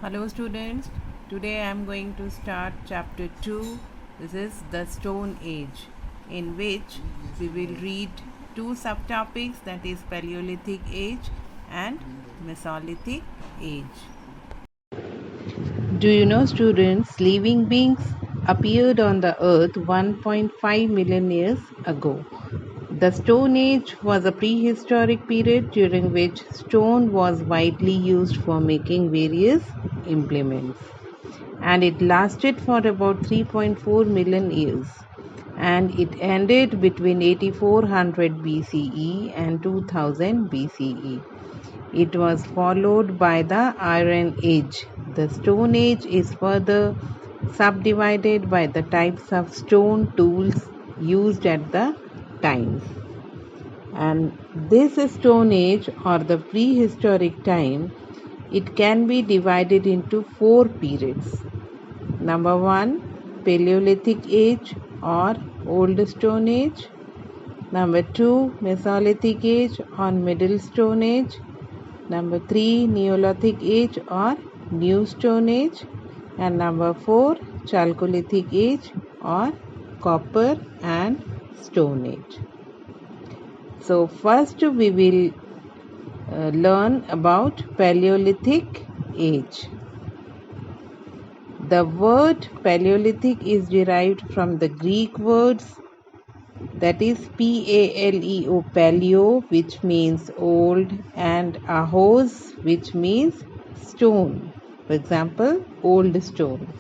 Hello students, today I am going to start chapter 2. This is the Stone Age, in which we will read two subtopics, that is Paleolithic Age and Mesolithic Age. Do you know students, living beings appeared on the earth 1.5 million years ago. The Stone Age was a prehistoric period during which stone was widely used for making various implements, and it lasted for about 3.4 million years, and it ended between 8400 BCE and 2000 BCE. It was followed by the Iron Age. The Stone Age is further subdivided by the types of stone tools used at the times. And this Stone Age, or the prehistoric time, it can be divided into four periods. Number 1, Paleolithic Age or Old Stone Age. Number 2, Mesolithic Age or Middle Stone Age. Number 3, Neolithic Age or New Stone Age. And number 4, Chalcolithic Age or Copper and Stone Age. So first we will learn about Paleolithic Age. The word Paleolithic is derived from the Greek words, that is Paleo, paleo, which means old, and ahos, which means stone. For example, old stone.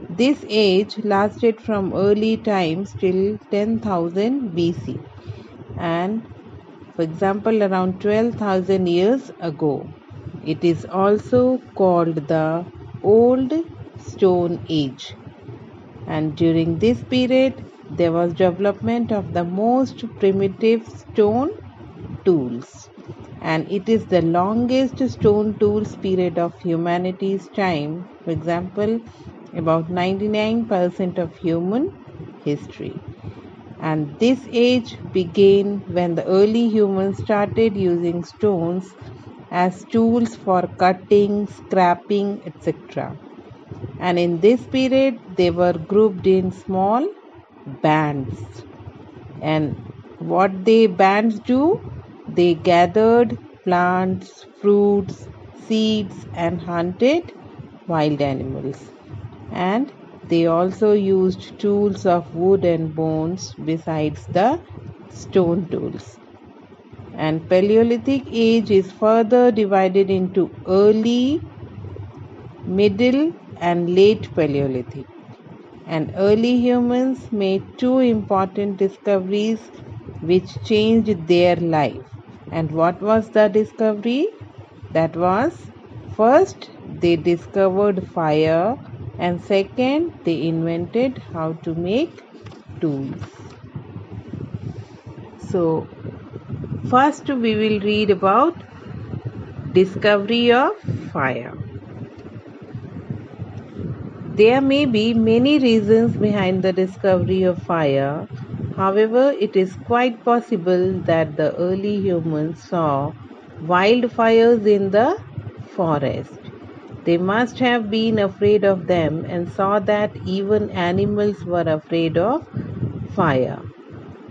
This age lasted from early times till 10,000 BC, and for example around 12,000 years ago. It is also called the Old Stone Age, and during this period there was development of the most primitive stone tools, and it is the longest stone tools period of humanity's time. For example, about 99% of human history. And this age began when the early humans started using stones as tools for cutting, scraping, etc. And in this period they were grouped in small bands. And what the bands do? They gathered plants, fruits, seeds, and hunted wild animals. And they also used tools of wood and bones besides the stone tools. And Paleolithic Age is further divided into early, middle, and late Paleolithic. And early humans made two important discoveries which changed their life. And what was the discovery? That was, first they discovered fire, and second they invented how to make tools. So first we will read about discovery of fire. There may be many reasons behind the discovery of fire. However, it is quite possible that the early humans saw wildfires in the forest. They must have been afraid of them and saw that even animals were afraid of fire.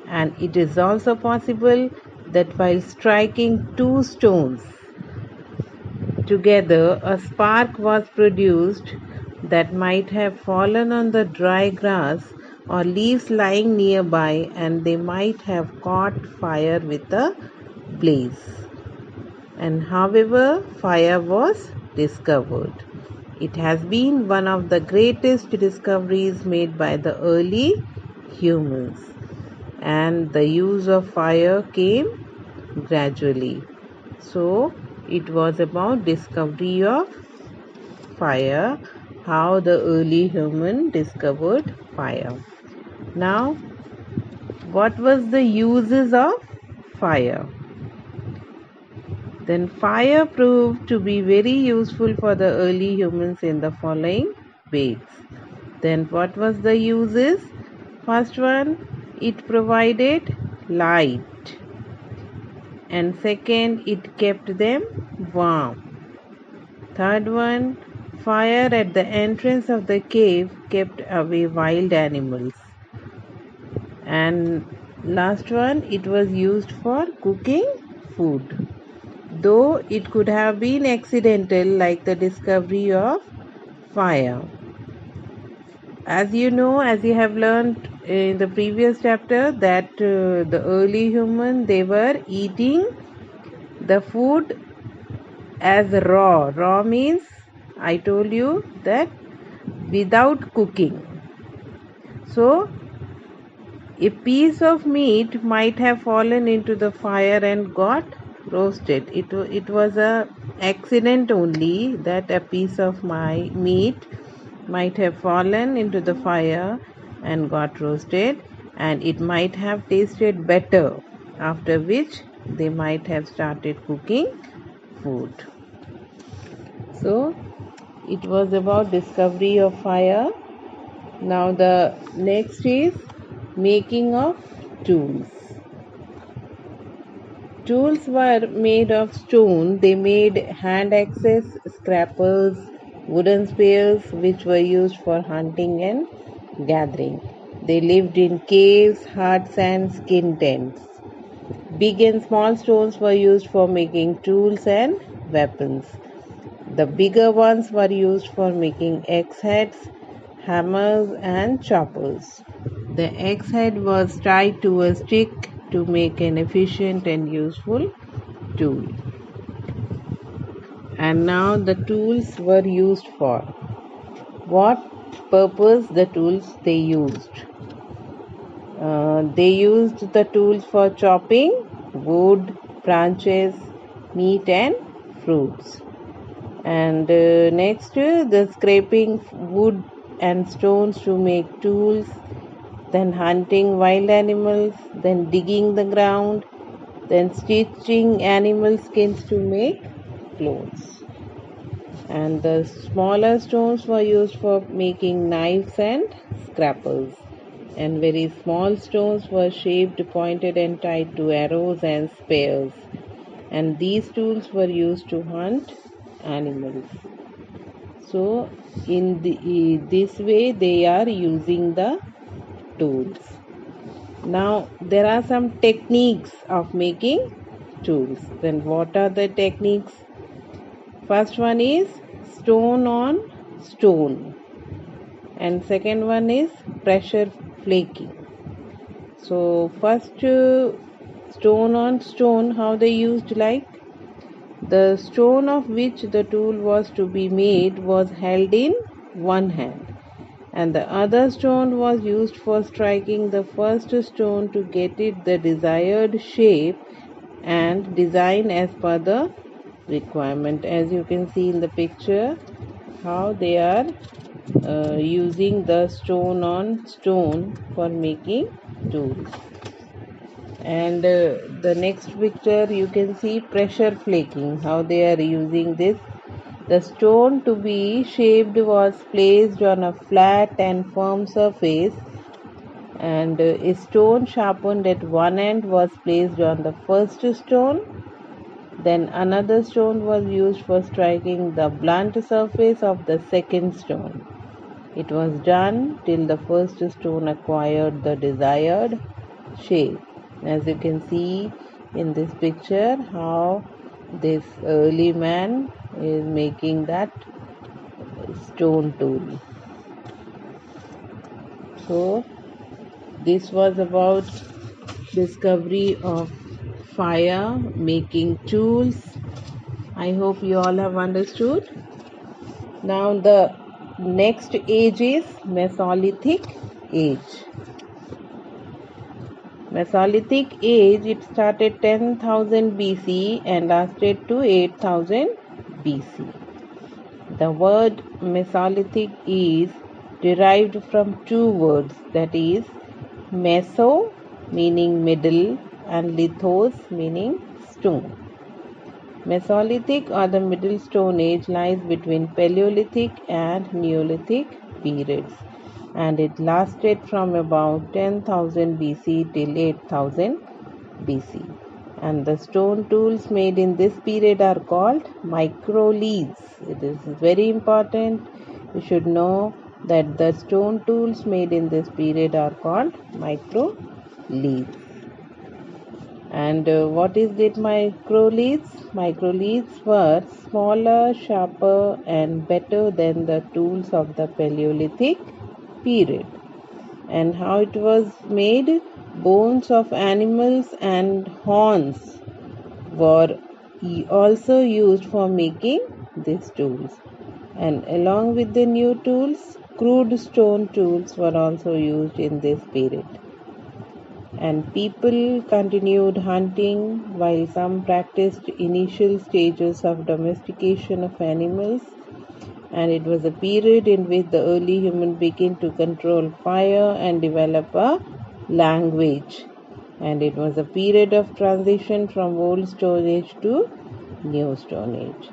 And it is also possible that while striking two stones together, a spark was produced that might have fallen on the dry grass or leaves lying nearby, and they might have caught fire with a blaze. And however, fire was discovered. It has been one of the greatest discoveries made by the early humans, and the use of fire came gradually. So it was about discovery of fire, how the early human discovered fire. Now, what was the uses of fire? Then fire proved to be very useful for the early humans in the following ways. Then what was the uses? First one, it provided light. And second, it kept them warm. Third one, Fire at the entrance of the cave kept away wild animals. And last one, it was used for cooking food, though it could have been accidental, like the discovery of fire. As you know, as you have learned in the previous chapter, that the early human, they were eating the food as raw. Raw means, I told you that without cooking. So a piece of meat might have fallen into the fire and got roasted. It was a accident only that a piece of my meat might have fallen into the fire and got roasted, and it might have tasted better, after which they might have started cooking food. So it was about discovery of fire. Now the next is making of tools. Tools were made of stone. They made hand axes, scrapers, wooden spears, which were used for hunting and gathering. They lived in caves, huts, and skin tents. Big and small stones were used for making tools and weapons. The bigger ones were used for making axe heads, hammers, and choppers. The axe head was tied to a stick to make an efficient and useful tool. And now the tools were used for. What purpose the tools they used? They used the tools for chopping wood, branches, meat, and fruits. And next, the scraping wood and stones to make tools, then hunting wild animals, then digging the ground, then stitching animal skins to make clothes. And the smaller stones were used for making knives and scrapers. And very small stones were shaped, pointed, and tied to arrows and spears. And these tools were used to hunt animals. So in this way they are using the tools. Now there are some techniques of making tools. Then what are the techniques? First one is stone on stone, and second one is pressure flaking. So first, stone on stone, how they used, like the stone of which the tool was to be made was held in one hand, and the other stone was used for striking the first stone to get it the desired shape and design as per the requirement. As you can see in the picture, how they are using the stone on stone for making tools. And the next picture you can see pressure flaking, how they are using this. The stone to be shaped was placed on a flat and firm surface, and a stone sharpened at one end was placed on the first stone. Then another stone was used for striking the blunt surface of the second stone. It was done till the first stone acquired the desired shape. As you can see in this picture, how this early man is making that stone tool. So this was about discovery of fire, making tools. I hope you all have understood. Now the next age is Mesolithic age. Mesolithic age, it started 10,000 BC and lasted to 8,000 BC. The word Mesolithic is derived from two words, that is meso meaning middle and lithos meaning stone. Mesolithic or the Middle Stone Age lies between Paleolithic and Neolithic periods, and it lasted from about 10,000 BC till 8,000 BC. And the stone tools made in this period are called microliths. It is very important. You should know that the stone tools made in this period are called microliths. And what is it, microliths? Microliths were smaller, sharper, and better than the tools of the Paleolithic period. And how it was made? Bones of animals and horns were also used for making these tools. And along with the new tools, crude stone tools were also used in this period. And people continued hunting while some practiced initial stages of domestication of animals. And it was a period in which the early human began to control fire and develop a language. And it was a period of transition from old Stone Age to new Stone Age.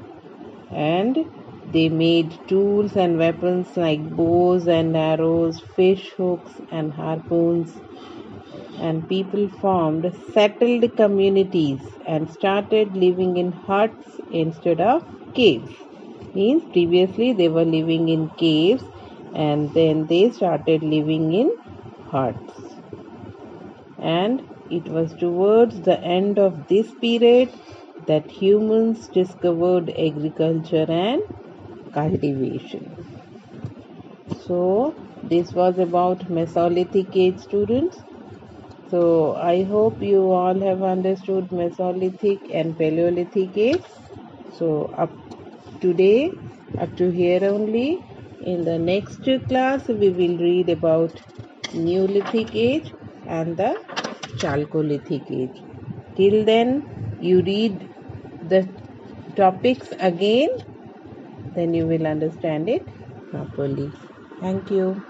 And they made tools and weapons like bows and arrows, fish hooks and harpoons. And people formed settled communities and started living in huts instead of caves. Means previously they were living in caves and then they started living in huts. And it was towards the end of this period that humans discovered agriculture and cultivation. So this was about Mesolithic age, students. So I hope you all have understood Mesolithic and Paleolithic age. So up to here only. In the next class we will read about Neolithic age and the Chalcolithic age. Till then you read the topics again, then you will understand it properly. Thank you.